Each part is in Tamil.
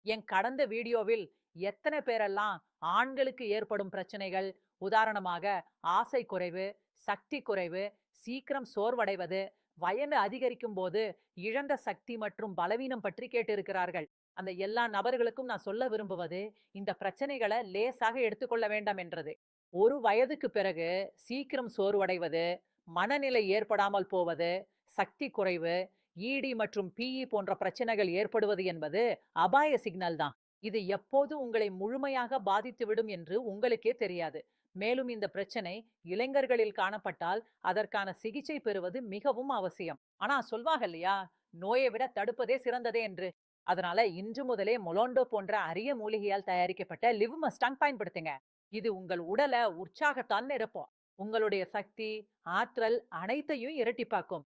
என் கடந்த வீடியோவில் எத்தனை பேரெல்லாம் ஆண்களுக்கு ஏற்படும் பிரச்சனைகள், உதாரணமாக ஆசை குறைவு, சக்தி குறைவு, சீக்கிரம் சோர்வடைவது, வயது அதிகரிக்கும் போது இழந்த சக்தி மற்றும் பலவீனம் பற்றி கேட்டிருக்கிறார்கள். அந்த எல்லா நபர்களுக்கும் நான் சொல்ல விரும்புவது, இந்த பிரச்சனைகளை லேசாக எடுத்துக்கொள்ள வேண்டாம் என்றது. ஒரு வயதுக்கு பிறகு சீக்கிரம் சோர்வடைவது, மனநிலை ஏற்படாமல் போவது, சக்தி குறைவு, இடி மற்றும் பிஇ போன்ற பிரச்சனைகள் ஏற்படுவது என்பது அபாய சிக்னல் தான். இது எப்போது உங்களை முழுமையாக பாதித்துவிடும் என்று உங்களுக்கே தெரியாது. மேலும் இந்த பிரச்சனை இளைஞர்களில் காணப்பட்டால் அதற்கான சிகிச்சை பெறுவது மிகவும் அவசியம். ஆனா சொல்வாங்க இல்லையா, நோயை விட தடுப்பதே சிறந்ததே என்று. அதனால இன்று முதலே மொலோண்டோ போன்ற அரிய மூலிகையால் தயாரிக்கப்பட்ட லிவ் மஸ்டாங் பயன்படுத்துங்க. இது உங்கள் உடலை உற்சாகத்தால் நிரப்பும். உங்களுடைய சக்தி, ஆற்றல் அனைத்தையும் இரட்டிப்பாக்கும்.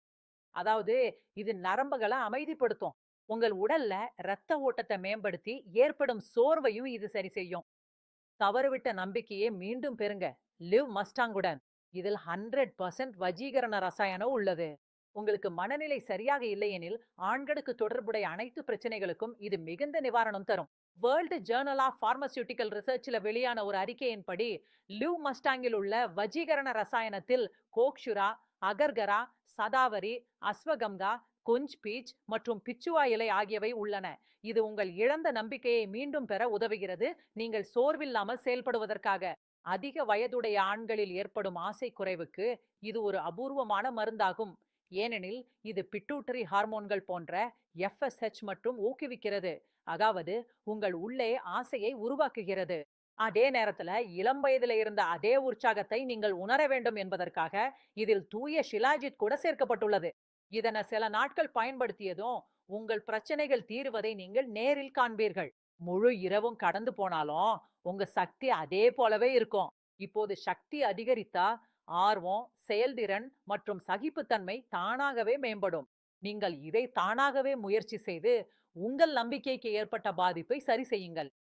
அதாவது இது நரம்புகள அமைதிப்படுத்தும். உங்கள் உடல்ல ரத்த ஓட்டத்த மேம்படுத்தி ஏற்படும் சோர்வையும் இது சரி செய்யும். தவறவிட்ட நம்பிக்கையை மீண்டும் பெறுங்க. லிவ் மஸ்டாங்குடன். இதில் 100% வஜீகரண ரசாயனம் உள்ளது. உங்களுக்கு மனநிலை சரியாக இல்லையெனில், ஆண்களுக்கு தொடர்புடைய அனைத்து பிரச்சனைகளுக்கும் இது மிகுந்த நிவாரணம் தரும். வேர்ல்டு ஜர்னல் ஆஃப் பார்மசூட்டிக்கல் ரிசர்ச்ல வெளியான ஒரு அறிக்கையின்படி, லிவ் மஸ்டாங்கில் உள்ள வஜீகரண ரசாயனத்தில் கோக்ஷுரா, அகர்கரா, சதாவரி, அஸ்வகந்தா, குஞ்ச் பீச் மற்றும் பிச்சுவா இலை ஆகியவை உள்ளன. இது உங்கள் இழந்த நம்பிக்கையை மீண்டும் பெற உதவுகிறது. நீங்கள் சோர்வில்லாமல் செயல்படுவதற்காக. அதிக வயதுடைய ஆண்களில் ஏற்படும் ஆசை குறைவுக்கு இது ஒரு அபூர்வமான மருந்தாகும். ஏனெனில் இது பிட்டூட்டரி ஹார்மோன்கள் போன்ற எஃப்எஸ்ஹெச் மற்றும் ஊக்குவிக்கிறது. அதாவது உங்கள் உள்ளே ஆசையை உருவாக்குகிறது. அதே நேரத்துல இளம் வயதில இருந்த அதே உற்சாகத்தை நீங்கள் உணர வேண்டும் என்பதற்காக இதில் தூய ஷிலாஜித் கூட சேர்க்கப்பட்டுள்ளது. இதனை சில நாட்கள் பயன்படுத்தியதும் உங்கள் பிரச்சனைகள் தீருவதை நீங்கள் நேரில் காண்பீர்கள். முழு இரவும் கடந்து போனாலும் உங்க சக்தி அதே போலவே இருக்கும். இப்போது சக்தி அதிகரித்தா ஆர்வம், செயல்திறன் மற்றும் சகிப்புத்தன்மை தானாகவே மேம்படும். நீங்கள் இதை தானாகவே முயற்சி செய்து உங்கள் நம்பிக்கைக்கு ஏற்பட்ட பாதிப்பை சரி செய்யுங்கள்.